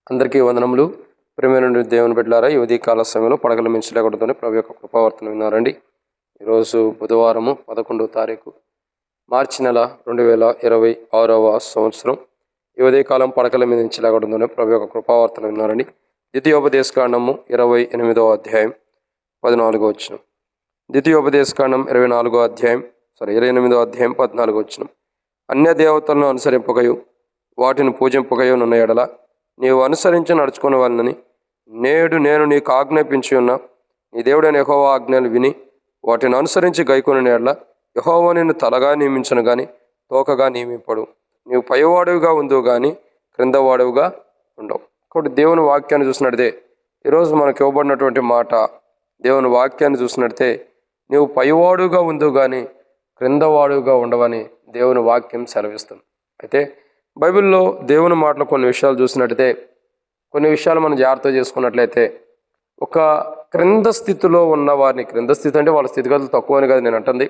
అందరికీ వందనములు. ప్రియమైన దేవుని బిడ్డలారా, ఈ ఉదయకాల సమయంలో పడగల మించి లేకూడదని ప్రభు యొక్క కృపావర్తన విన్నారండి. ఈరోజు బుధవారము 11వ తారీఖు మార్చి నెల 2026వ సంవత్సరం. ఈ ఉదయకాలం పడకల మీద నుంచి లేకూడదని ప్రభు యొక్క కృపావర్తన విన్నారండి. ద్వితీయోపదేశకాండము 28వ అధ్యాయం 14వ వచనం. ద్వితీయోపదేశకాండం 28వ అధ్యాయం 14వ వచనం. అన్య దేవతలను అనుసరింపకయు వాటిని పూజింపకయు నున్న ఎడల నీవు అనుసరించి నడుచుకునే వాళ్ళని నేడు నేను నీకు ఆజ్ఞాపించి ఉన్నా నీ దేవుడైన యెహోవా ఆజ్ఞలు విని వాటిని అనుసరించి గైకొని ఎడల యెహోవా నిన్ను తలగా నియమించను కానీ తోకగా నియమింపడు. నీవు పైవాడుగా ఉందో కానీ క్రిందవాడుగా ఉండవు. కాబట్టి దేవుని వాక్యాన్ని చూసినట్టే ఈరోజు మనకు ఇవ్వబడినటువంటి మాట, దేవుని వాక్యాన్ని చూసినట్టే నీవు పైవాడుగా ఉందో కానీ క్రిందవాడుగా ఉండవని దేవుని వాక్యం సెలవిస్తుంది. అయితే బైబిల్లో దేవుని మాటలు కొన్ని విషయాలు చూసినట్లయితే, కొన్ని విషయాలు మనం జాగ్రత్త చేసుకున్నట్లయితే, ఒక క్రింద స్థితిలో ఉన్న వారిని, క్రింద స్థితి అంటే వాళ్ళ స్థితిగతులు తక్కువ అని కాదు నేను అంటుంది,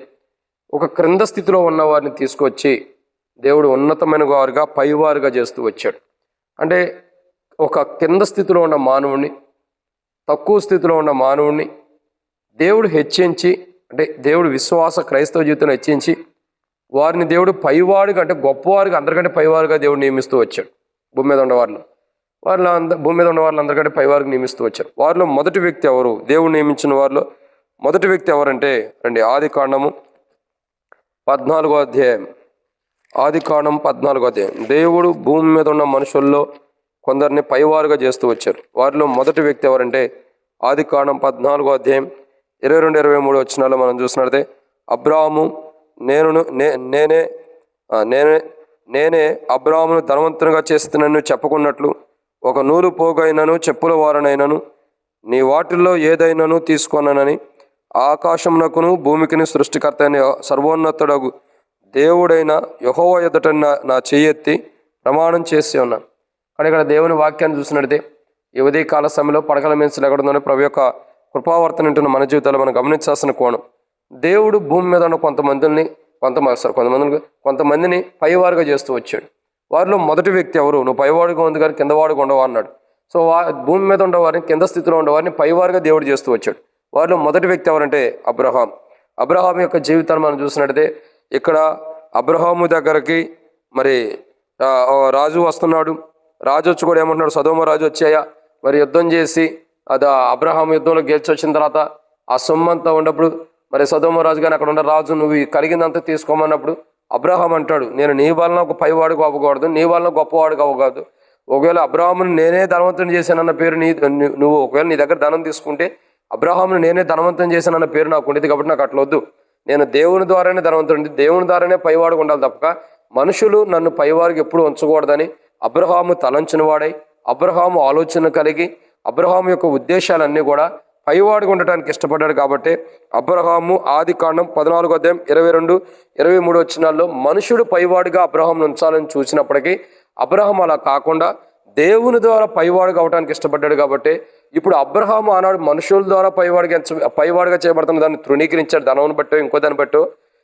ఒక క్రింద స్థితిలో ఉన్న వారిని తీసుకొచ్చి దేవుడు ఉన్నతమైన వారుగా పైవారుగా చేస్తూ వచ్చాడు. అంటే ఒక కింద స్థితిలో ఉన్న మానవుణ్ణి, తక్కువ స్థితిలో ఉన్న మానవుణ్ణి దేవుడు హెచ్చించి, అంటే దేవుడు విశ్వాస క్రైస్తవ జీవితాన్ని హెచ్చించి వారిని దేవుడు పైవాడిగా, అంటే గొప్పవారిగా, అందరికంటే పైవారుగా దేవుడు నియమిస్తూ వచ్చాడు. భూమి మీద ఉన్న భూమి మీద ఉన్న వాళ్ళు అందరికంటే పైవారికి నియమిస్తూ వచ్చారు. వారిలో మొదటి వ్యక్తి ఎవరు? దేవుడు నియమించిన వారిలో మొదటి వ్యక్తి ఎవరంటే రండి, ఆదికాండము 14వ అధ్యాయం. ఆదికాండం 14వ అధ్యాయం. దేవుడు భూమి మీద ఉన్న మనుషుల్లో కొందరిని పైవారుగా చేస్తూ వచ్చారు. వారిలో మొదటి వ్యక్తి ఎవరంటే ఆదికాండం 14వ అధ్యాయం 22-23 వచనాల్లో మనం చూసినట్లయితే, అబ్రాహాము నేనే అబ్రాహామును ధనవంతునిగా చేస్తున్నాను చెప్పుకున్నట్లు ఒక నూలు పోగైనను చెప్పుల వారనైనను నీ వాటిల్లో ఏదైనాను తీసుకోనని ఆకాశమునకును భూమికిని సృష్టికర్త అయిన సర్వోన్నతుడగు దేవుడైన యెహోవా ఎదుట నా చెయ్యెత్తి ప్రమాణం చేసి ఉన్నాను. కానీ ఇక్కడ దేవుని వాక్యాన్ని చూసినట్టే ఈ ఉదయకాల సమయంలో పడకల మీద లేకూడదని ప్రభు యొక్క కృపావర్తన ఉంటున్న మన జీవితాల్లో మనం గమనించాల్సిన కోణం, దేవుడు భూమి మీద ఉన్న కొంతమందిని పైవారుగా చేస్తూ వచ్చాడు. వారిలో మొదటి వ్యక్తి ఎవరు? నువ్వు పైవాడుగా ఉంది కానీ కిందవాడుగా ఉండవా అన్నాడు. సో భూమి మీద ఉండేవారిని, కింద స్థితిలో ఉండేవారిని పైవారుగా దేవుడు చేస్తూ వచ్చాడు. వారిలో మొదటి వ్యక్తి ఎవరంటే అబ్రహాం యొక్క జీవితాన్ని మనం చూసినట్టయితే, ఇక్కడ అబ్రహాము దగ్గరికి మరి రాజు వస్తున్నాడు. రాజు వచ్చి కూడా ఏమంటున్నాడు, సదోమ రాజు వచ్చాయా మరి యుద్ధం చేసి అది అబ్రహాం యుద్ధంలో గెలిచి వచ్చిన తర్వాత ఆ సొమ్మంతా ఉన్నప్పుడు మరి సదోమ రాజు కానీ అక్కడ ఉన్న రాజు నువ్వు కలిగిందంతా తీసుకోమన్నప్పుడు అబ్రహాం అంటాడు, నేను నీ వలన ఒక పైవాడుగా అవ్వకూడదు, నీ వలన గొప్పవాడుగా అవ్వకూడదు. ఒకవేళ అబ్రహాముని నేనే ధనవంతుని చేశానన్న పేరు నువ్వు ఒకవేళ నీ దగ్గర ధనం తీసుకుంటే అబ్రహాముని నేనే ధనవంతుని చేశానన్న పేరు నాకు ఉండేది, కాబట్టి నాకు అట్లా వద్దు. నేను దేవుని ద్వారానే ధనవంతుడి, దేవుని ద్వారానే పైవాడుగా ఉండాలి తప్ప మనుషులు నన్ను పైవారికి ఎప్పుడు ఉంచకూడదని అబ్రహాము తలంచిన వాడై, అబ్రహాము ఆలోచన కలిగి, అబ్రహాము యొక్క ఉద్దేశాలన్నీ కూడా పైవాడుగా ఉండటానికి ఇష్టపడ్డాడు. కాబట్టి అబ్రహాము ఆదికాండం 14వ అధ్యాయం 22-23 వచనాల్లో మనుషుడు పైవాడుగా అబ్రహామును ఉంచాలని చూసినప్పటికీ అబ్రహాం అలా కాకుండా దేవుని ద్వారా పైవాడుగా అవడానికి ఇష్టపడ్డాడు. కాబట్టి ఇప్పుడు అబ్రహాము ఆనాడు మనుషుల ద్వారా పైవాడుగా చేయబడుతున్న దాన్ని తృణీకరించాడు, ధనమును బట్టో ఇంకో దాన్ని బట్టో.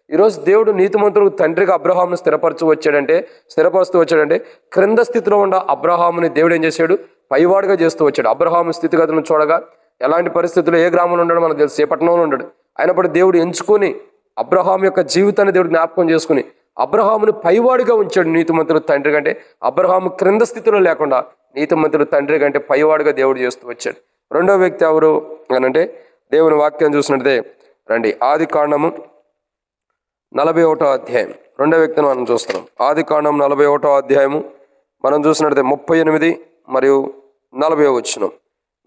ఈరోజు దేవుడు నీతిమంతులకు తండ్రిగా అబ్రహామును స్థిరపరుస్తూ వచ్చాడంటే క్రింద స్థితిలో ఉన్న అబ్రహాముని దేవుడు ఏం చేశాడు? పైవాడుగా చేస్తూ వచ్చాడు. అబ్రహాము స్థితిగతులను చూడగా ఎలాంటి పరిస్థితుల్లో ఏ గ్రామంలో ఉండడం మనకు తెలుసు, ఏ పట్టణంలో ఉండడు. అయినప్పుడు దేవుడు ఎంచుకొని అబ్రహాం యొక్క జీవితాన్ని దేవుడు జ్ఞాపకం చేసుకుని అబ్రహాముని పైవాడిగా ఉంచాడు నీతిమంతుడు తండ్రి కంటే. అబ్రహాము క్రింద స్థితిలో లేకుండా నీతిమంతుడు తండ్రి కంటే పైవాడిగా దేవుడు చేస్తూ వచ్చాడు. రెండో వ్యక్తి ఎవరు అనంటే దేవుని వాక్యం చూసినట్టే రండి, ఆదికాండము 41వ అధ్యాయం. రెండో వ్యక్తిని మనం చూస్తున్నాం. ఆదికాండం 41వ అధ్యాయము మనం చూసినట్టే 38 మరియు 40 వచనం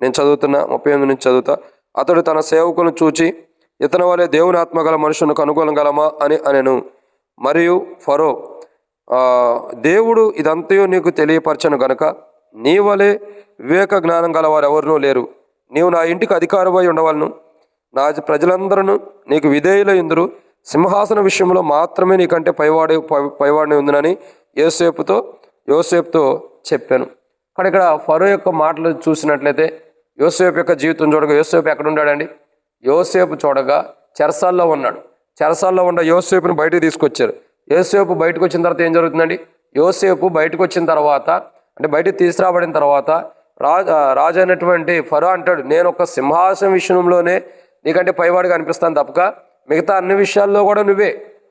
నేను చదువుతున్నా. 38 నుంచి చదువుతా. అతడు తన సేవకులను చూచి ఇతని వలె దేవుని ఆత్మగల మనుషులకు అనుకూలంగలమా అని అనెను. మరియు ఫరో, దేవుడు ఇదంతయో నీకు తెలియపరచను గనుక నీ వలె వివేక జ్ఞానం గలవారు ఎవరినూ లేరు. నీవు నా ఇంటికి అధికారమై ఉండవలను, నా ప్రజలందరూ నీకు విధేయుల ఇందురు, సింహాసన విషయంలో మాత్రమే నీకంటే పైవాడిని ఉందినని యోసేపుతో చెప్పాను. కానీ ఇక్కడ ఫరో యొక్క మాటలు చూసినట్లయితే యోసేపు యొక్క జీవితం చూడగా, యోసేపు ఎక్కడ ఉన్నాడండి? యోసేపు చూడగా చెరసాల్లో ఉన్నాడు. చెరసాల్లో ఉన్న యోసేపుని బయటకు తీసుకొచ్చారు. యోసేపు బయటకు వచ్చిన తర్వాత ఏం జరుగుతుందండి? యోసేపు బయటకు వచ్చిన తర్వాత అంటే బయటికి తీసుకురాబడిన తర్వాత రాజు అయినటువంటి ఫరో అంటాడు, నేను ఒక సింహాసనం విషయంలోనే నీకంటే పైవాడిగా అనిపిస్తాను తప్పక మిగతా అన్ని విషయాల్లో కూడా నువ్వే.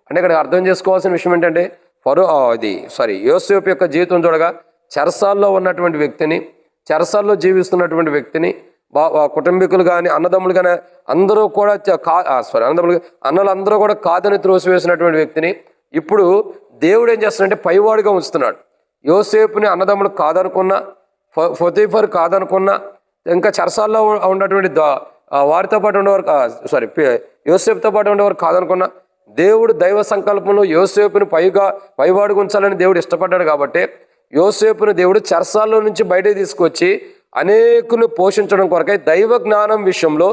అంటే ఇక్కడ అర్థం చేసుకోవాల్సిన విషయం ఏంటంటే యోసేపు యొక్క జీవితం చూడగా చెరసాల్లో ఉన్నటువంటి వ్యక్తిని, చెరసాల్లో జీవిస్తున్నటువంటి వ్యక్తిని, కుటుంబీకులు కానీ అన్నదమ్ములు కానీ అందరూ కూడా అన్నలందరూ కూడా కాదని త్రోసివేసినటువంటి వ్యక్తిని ఇప్పుడు దేవుడు ఏం చేస్తున్నాడంటే పైవాడిగా ఉంచుతున్నాడు. యోసేపుని అన్నదమ్ములు కాదనుకున్నా, పొతీఫర్ కాదనుకున్నా, ఇంకా చెరసాల్లో ఉన్నటువంటి వారితో పాటు ఉండేవారు యోసేపుతో పాటు ఉండేవారు కాదనుకున్నా, దేవుడు దైవ సంకల్పంలో యోసేపుని పైవాడిగా ఉంచాలని దేవుడు ఇష్టపడ్డాడు. కాబట్టి యోసేపుని దేవుడు చెరసాల్లో నుంచి బయటకు తీసుకొచ్చి అనేకులు పోషించడం కొరకై దైవ జ్ఞానం విషయంలో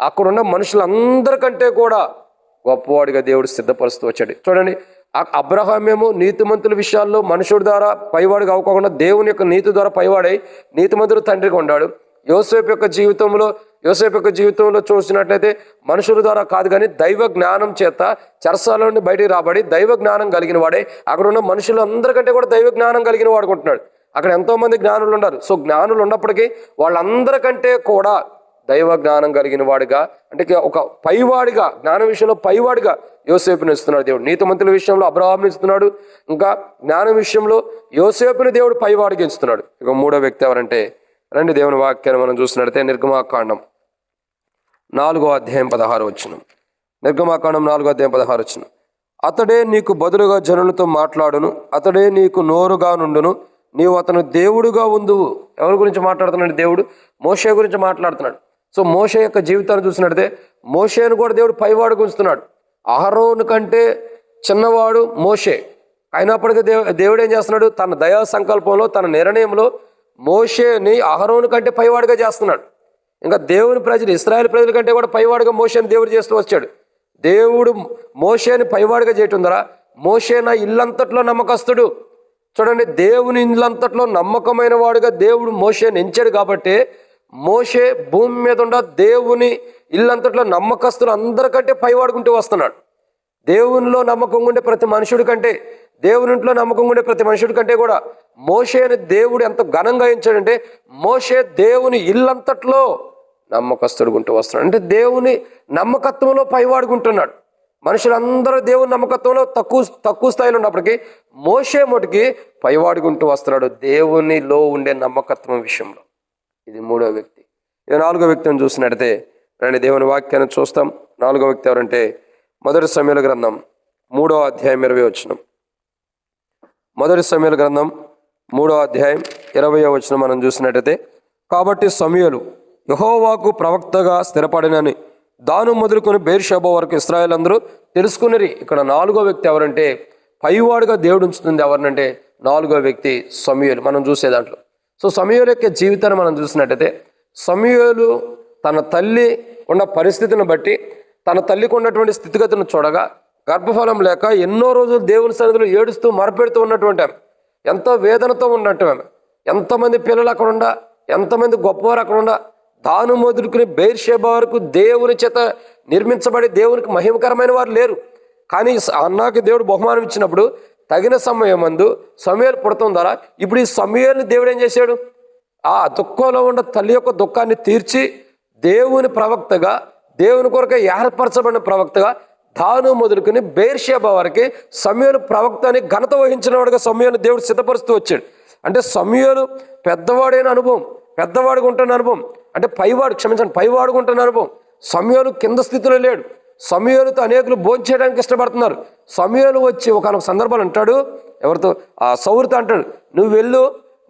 అక్కడున్న మనుషులందరికంటే కూడా గొప్పవాడిగా దేవుడు సిద్ధపరుస్తూ వచ్చాడు. చూడండి, అబ్రహామేమో నీతిమంతుల విషయాల్లో మనుషుడి ద్వారా పైవాడిగా అవ్వకుండా దేవుని యొక్క నీతి ద్వారా పైవాడై నీతిమంతుడు తండ్రిగా ఉన్నాడు. యోసేపు యొక్క జీవితంలో చూసినట్లయితే మనుషుల ద్వారా కాదు కానీ దైవ జ్ఞానం చేత చెరసాల నుండి బయటికి రాబడి దైవ జ్ఞానం కలిగిన వాడే అక్కడ ఉన్న మనుషులందరికంటే కూడా దైవ జ్ఞానం కలిగిన వాడుకుంటున్నాడు. అక్కడ ఎంతోమంది జ్ఞానులు ఉన్నారు. సో జ్ఞానులు ఉన్నప్పటికీ వాళ్ళందరికంటే కూడా దైవ జ్ఞానం కలిగిన వాడిగా, అంటే ఒక పైవాడిగా, జ్ఞాన విషయంలో పైవాడిగా యోసేపుని ఇస్తున్నాడు దేవుడు. నీతిమంతుల విషయంలో అబ్రహాముని ఇస్తున్నాడు, ఇంకా జ్ఞానం విషయంలో యోసేపుని దేవుడు పైవాడికి ఇస్తున్నాడు. ఇక మూడో వ్యక్తి ఎవరంటే, రండి దేవుని వాక్యాన్ని మనం చూసినట్లయితే నిర్గమాకాండం 4వ అధ్యాయం 16 వచనం. నిర్గమాకాండం 4వ అధ్యాయం 16 వచనం. అతడే నీకు బదులుగా జనులతో మాట్లాడును, అతడే నీకు నోరుగా నుండును, నీవు అతను దేవుడుగా ఉందువు. ఎవరి గురించి మాట్లాడుతున్నాడు? దేవుడు మోషే గురించి మాట్లాడుతున్నాడు. సో మోషే యొక్క జీవితాన్ని చూసినట్లయితే మోషేను కూడా దేవుడు పైవాడుగా ఉంచుతున్నాడు. అహరోను కంటే చిన్నవాడు మోషే అయినప్పటికీ దేవుడు ఏం చేస్తున్నాడు? తన దయా సంకల్పంలో, తన నిర్ణయంలో మోషేని అహరోను కంటే పైవాడుగా చేస్తున్నాడు. ఇంకా దేవుని ప్రజలు, ఇశ్రాయేల్ ప్రజల కంటే కూడా పైవాడుగా మోషేని దేవుడు చేస్తూ వచ్చాడు. దేవుడు మోషేని పైవాడుగా చేయటం ద్వారా మోషే నా ఇల్లంతట్లో నమ్మకస్తుడు. చూడండి, దేవుని ఇల్లంతట్లో నమ్మకమైన వాడుగా దేవుడు మోషేని ఎంచాడు. కాబట్టి మోషే భూమి మీద ఉన్న దేవుని ఇల్లంతట్లో నమ్మకస్తులు అందరికంటే పైవాడుకుంటూ వస్తున్నాడు. దేవునిలో నమ్మకం ఉండే ప్రతి మనుషుడి కంటే, దేవుని ఇంట్లో నమ్మకం ఉండే ప్రతి మనుషుడి కంటే కూడా మోషేని దేవుడు ఎంత ఘనంగా ఎంచాడంటే మోషే దేవుని ఇల్లంతట్లో నమ్మకస్తుడుకుంటూ వస్తున్నాడు. అంటే దేవుని నమ్మకత్వంలో పైవాడుకుంటున్నాడు. మనుషులందరూ దేవుని నమ్మకత్వంలో తక్కువ స్థాయిలో ఉన్నప్పటికీ మోషే మొటికి పైవాడుకుంటూ వస్తున్నాడు దేవునిలో ఉండే నమ్మకత్వం విషయంలో. ఇది మూడో వ్యక్తి. ఇక నాలుగో వ్యక్తిని చూసినట్టయితే రండి దేవుని వాక్యాన్ని చూస్తాం. నాలుగో వ్యక్తి ఎవరంటే మొదటి సమూయేలు గ్రంథం 3వ అధ్యాయం 20వ వచనం. మొదటి సమూయేలు గ్రంథం 3వ అధ్యాయం 20వ వచనం మనం చూసినట్టయితే, కాబట్టి సమూయేలు యెహోవాకు ప్రవక్తగా స్థిరపడినని దాను మొదలుకొని బెయేర్షెబా వరకు ఇశ్రాయేలు అందరూ తెలుసుకున్నరి. ఇక్కడ నాలుగో వ్యక్తి ఎవరంటే పైవాడుగా దేవుడు ఉంచుతుంది ఎవరినంటే నాలుగో వ్యక్తి సమూయేలు. మనం చూసే దాంట్లో సో సమూయేలు యొక్క జీవితాన్ని మనం చూసినట్టయితే సమూయేలు తన తల్లి ఉన్న పరిస్థితిని బట్టి, తన తల్లికి ఉన్నటువంటి స్థితిగతిని చూడగా గర్భఫలం లేక ఎన్నో రోజులు దేవుని సన్నిధిలో ఏడుస్తూ మరపెడుతూ ఉన్నటువంటి ఆమె, ఎంతో వేదనతో ఉన్నట్టు ఆమె, ఎంతమంది పిల్లలు అక్కడ ఉండా, ఎంతమంది గొప్పవారు అక్కడ ఉండా, దాను మొదలుకుని బెయేర్షెబా వరకు దేవుని చేత నిర్మించబడి దేవునికి మహిమకరమైన వారు లేరు. కానీ అన్నాకి దేవుడు బహుమానం ఇచ్చినప్పుడు తగిన సమయం మందు సమూయేలు పుడతం ద్వారా ఇప్పుడు ఈ సమూయేలుని దేవుడు ఏం చేశాడు? ఆ దుఃఖంలో ఉన్న తల్లి యొక్క దుఃఖాన్ని తీర్చి దేవుని ప్రవక్తగా, దేవుని కొరకు ఏర్పరచబడిన ప్రవక్తగా దాను మొదలుకుని బెయేర్షెబా వరకు సమూయేలు ప్రవక్త అని ఘనత వహించిన వాడుగా సమూయేలుని దేవుడు సిద్ధపరుస్తూ వచ్చాడు. అంటే సమూయేలు పెద్దవాడైన అనుభవం, పెద్దవాడుగా ఉంటున్న అనుభవం, అంటే పైవాడుగా ఉంటున్న అనుభవం. సమూయేలు కింద స్థితిలో లేడు. సమూయేలుతో అనేకులు భోంచేయడానికి ఇష్టపడుతున్నారు. సమూయేలు వచ్చి ఒక సందర్భాలు అంటాడు, ఎవరితో? ఆ సౌలుతో అంటాడు, నువ్వు వెళ్ళు,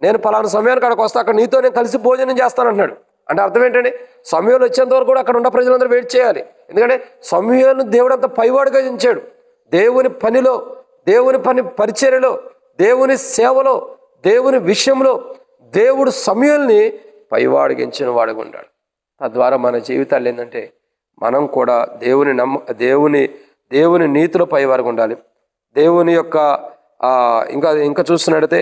నేను పలానా సమయానికి అక్కడికి వస్తా, అక్కడ నీతో నేను కలిసి భోజనం చేస్తాను అంటున్నాడు. అంటే అర్థం ఏంటండి? సమూయేలు వచ్చేంత వరకు కూడా అక్కడ ఉన్న ప్రజలందరూ వెయిట్ చేయాలి. ఎందుకంటే సమూయేలును దేవుడు అంత పైవాడుగా ఉంచాడు. దేవుని పనిలో, దేవుని పని పరిచర్యలో, దేవుని సేవలో, దేవుని విషయంలో దేవుడు సమూయేలుని పైవాడిగించిన వాడుగా ఉన్నాడు. తద్వారా మన జీవితాలు ఏంటంటే మనం కూడా దేవుని నీతిలో పైవారుగా ఉండాలి. దేవుని యొక్క ఇంకా చూస్తున్నట్టయితే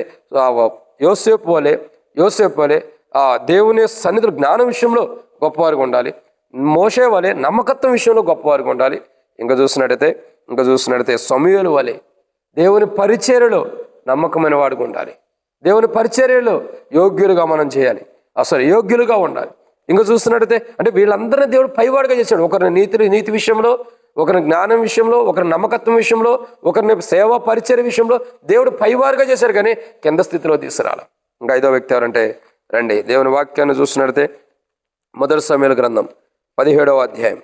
యోసేపు వలె దేవుని సన్నిధులు జ్ఞానం విషయంలో గొప్పవారుగా ఉండాలి. మోషే వలె నమ్మకత్వం విషయంలో గొప్పవారుగా ఉండాలి. ఇంకా చూసినట్టయితే సమూయేలు వలె దేవుని పరిచర్యలో నమ్మకమైన వాడుగా ఉండాలి. దేవుని పరిచర్యలో యోగ్యులుగా మనం చేయాలి, అసలు యోగ్యులుగా ఉండాలి. ఇంకా చూస్తున్నట్టయితే అంటే వీళ్ళందరినీ దేవుడు పైవాడుగా చేశాడు. ఒకరిని నీతి విషయంలో, ఒకరిని జ్ఞానం విషయంలో, ఒకరిని నమ్మకత్వం విషయంలో, ఒకరిని సేవా పరిచర్య విషయంలో దేవుడు పైవారుగా చేశారు, కానీ కింద స్థితిలో తీసుకురాలి. ఇంకా 5వ వ్యక్తి ఎవరంటే, రండి దేవుని వాక్యాన్ని చూస్తున్నట్టయితే మొదటి సమూయేలు గ్రంథం 17వ అధ్యాయం.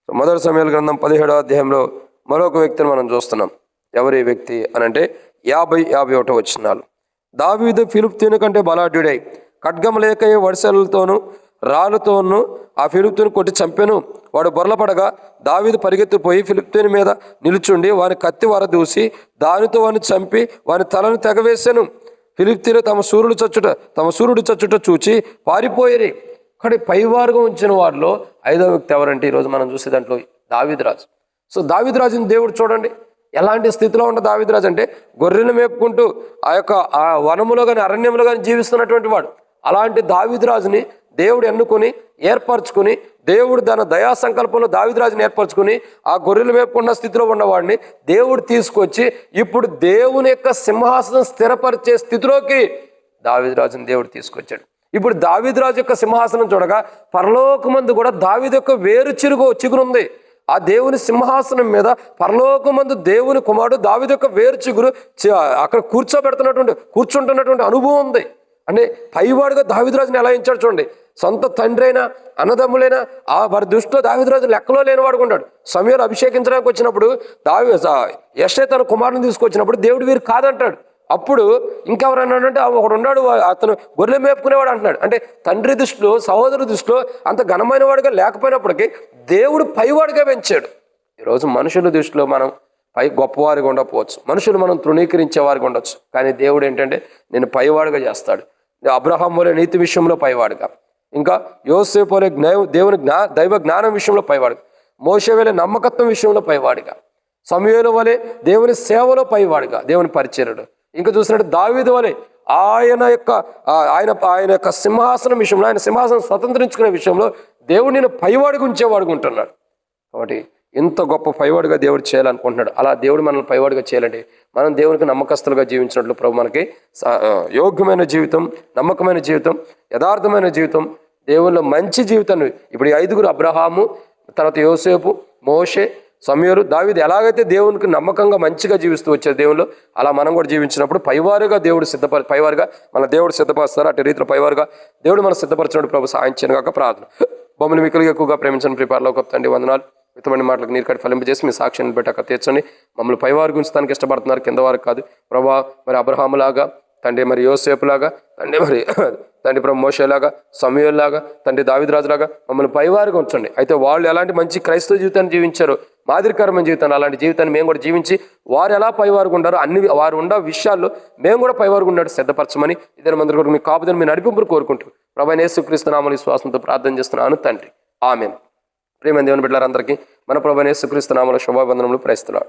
మొదటి సమూయేలు గ్రంథం 17వ అధ్యాయంలో మరొక వ్యక్తిని మనం చూస్తున్నాం. ఎవరి వ్యక్తి అనంటే 50-51 వచనాలు. దావీదు ఫిలిష్తీయుని కంటే బలాఢ్యుడై ఖడ్గం లేక వడిసెలతోనూ రాళ్ళతోనూ ఆ ఫిలిష్తీయుని కొట్టి చంపెను. వాడు బొర్లపడగా దావీదు పరిగెత్తిపోయి ఫిలిష్తీయుని మీద నిలుచుండి వాని కత్తి వరదూసి దానితో వాని చంపి వాని తలను తెగవేశాను. ఫిలిష్తీయులు తమ సూర్యుడు చచ్చుట చూచి పారిపోయిరి. కానీ పైవారుగా ఉంచిన వారిలో 5వ వ్యక్తి ఎవరంటే ఈరోజు మనం చూసే దాంట్లో దావీదు రాజు. సో దావీదు రాజుని దేవుడు చూడండి ఎలాంటి స్థితిలో ఉన్న దావీదు రాజు అంటే, గొర్రెలు మేపుకుంటూ ఆ వనములో కానీ అరణ్యంలో కానీ జీవిస్తున్నటువంటి వాడు. అలాంటి దావీదు రాజుని దేవుడు ఎన్నుకొని ఏర్పరచుకుని, దేవుడు తన దయా సంకల్పంలో దావీదు రాజుని ఏర్పరచుకుని ఆ గొర్రెలు మేపుకున్న స్థితిలో ఉన్నవాడిని దేవుడు తీసుకొచ్చి ఇప్పుడు దేవుని యొక్క సింహాసనం స్థిరపరిచే స్థితిలోకి దావీదు రాజుని దేవుడు తీసుకొచ్చాడు. ఇప్పుడు దావీదు రాజు యొక్క సింహాసనం చూడగా పరలోకమందు కూడా దావీదు యొక్క వేరు చిగురుంది. ఆ దేవుని సింహాసనం మీద పరలోకమందు దేవుని కుమారుడు దావీదు యొక్క వేరు చిగురు అక్కడ కూర్చుంటున్నటువంటి అనుభవం ఉంది. అంటే పైవాడుగా దావీదు రాజుని ఎలా ఇచ్చాడు చూడండి. సొంత తండ్రి అయినా అన్నదమ్ములైనా వారి దృష్టిలో దావీదు రాజు లెక్కలో లేనివాడుగా ఉన్నాడు. సమూయేలు అభిషేకించడానికి వచ్చినప్పుడు యెష్షయి తన కుమారుని తీసుకొచ్చినప్పుడు దేవుడు వీరు కాదంటాడు. అప్పుడు ఇంకెవరన్నాడంటే ఒకడు ఉన్నాడు, అతను గొర్రెలు మేపుకునేవాడు అంటున్నాడు. అంటే తండ్రి దృష్టిలో, సహోదరు దృష్టిలో అంత ఘనమైన వాడిగా లేకపోయినప్పటికీ దేవుడు పైవాడిగా పెంచాడు. ఈరోజు మనుషుల దృష్టిలో మనం గొప్పవారిగా ఉండకపోవచ్చు, మనుషులు మనం తృణీకరించే వారిగా ఉండొచ్చు, కానీ దేవుడు ఏంటంటే నేను పైవాడిగా చేస్తాడు. అబ్రహాం వలె నీతి విషయంలో పైవాడుగా, ఇంకా యోసేపు వలె దైవ జ్ఞానం విషయంలో పైవాడుగా, మోషే వలె నమ్మకత్వం విషయంలో పైవాడిగా, సమూయేలు వలె దేవుని సేవలో పైవాడుగా, దేవుని పరిచర్యలు. ఇంకా చూసినట్టు దావీదు వలె ఆయన యొక్క సింహాసనం విషయంలో, ఆయన సింహాసనం స్వతంత్రించుకునే విషయంలో దేవుడు నేను పైవాడిగా ఉంచేవాడుగా ఉంటున్నాడు. కాబట్టి ఎంత గొప్ప పైవాడిగా దేవుడు చేయాలనుకుంటున్నాడు. అలా దేవుడు మనల్ని పైవాడిగా చేయాలండి. మనం దేవునికి నమ్మకస్తులుగా జీవించినట్లు ప్రభు మనకి యోగ్యమైన జీవితం, నమ్మకమైన జీవితం, యథార్థమైన జీవితం, దేవుళ్ళో మంచి జీవితాన్ని ఇప్పుడు 5 అబ్రహాము, తర్వాత యోసేపు, మోషే, సమూయేలు, దావీదు ఎలాగైతే దేవునికి నమ్మకంగా మంచిగా జీవిస్తూ వచ్చారు దేవుళ్ళు, అలా మనం కూడా జీవించినప్పుడు పైవారుగా మన దేవుడు సిద్ధపరుస్తారు. అటు రీతిలో పైవారుగా దేవుడు మనం సిద్ధపరచినప్పుడు ప్రభు సాయం చేయను కాక ప్రార్థన. మమ్మల్ని మిక్కులుగా ఎక్కువగా ప్రేమించిన ప్రిపార్లో గొప్ప తండ్రి వందనాలు. మితమైన మాటలకు నీరు కట్టి ఫలింపజేసి మీ సాక్ష్యాన్ని పెట్టాక తీర్చండి. మమ్మల్ని పైవారు గుంచడానికి ఇష్టపడుతున్నారు, కింద వారికి కాదు ప్రభా. మరి అబ్రహాములాగా తండ్రి, మరి యోసేపులాగా తండ్రి ప్రభు మోషేలాగా, సమూయేలులాగా, తండ్రి దావీదు రాజులాగా మమ్మల్ని పైవారుగా ఉంచండి. అయితే వాళ్ళు ఎలాంటి మంచి క్రైస్తవ జీవితాన్ని జీవించారో, మాదిరికరమైన జీవితాన్ని, అలాంటి జీవితాన్ని మేము కూడా జీవించి వారు ఎలా పైవారుగా ఉండారో వారు ఉన్న విషయాల్లో మేము కూడా పైవారుగా ఉన్నాడు సిద్ధపరచమని ఇద్దరు మంది కూడా మీ కాపుదని మీ నడిపింపులు కోరుకుంటూ ప్రభువైన యేసుక్రీస్తు నామములో విశ్వాసంతో ప్రార్థన చేస్తున్నాను తండ్రి, ఆమేన్. ప్రియమైన దేవుని బిడ్డలారందరికీ మన ప్రభువైన యేసుక్రీస్తు నామములో శుభావందనములు. ప్రైస్తున్నాడు.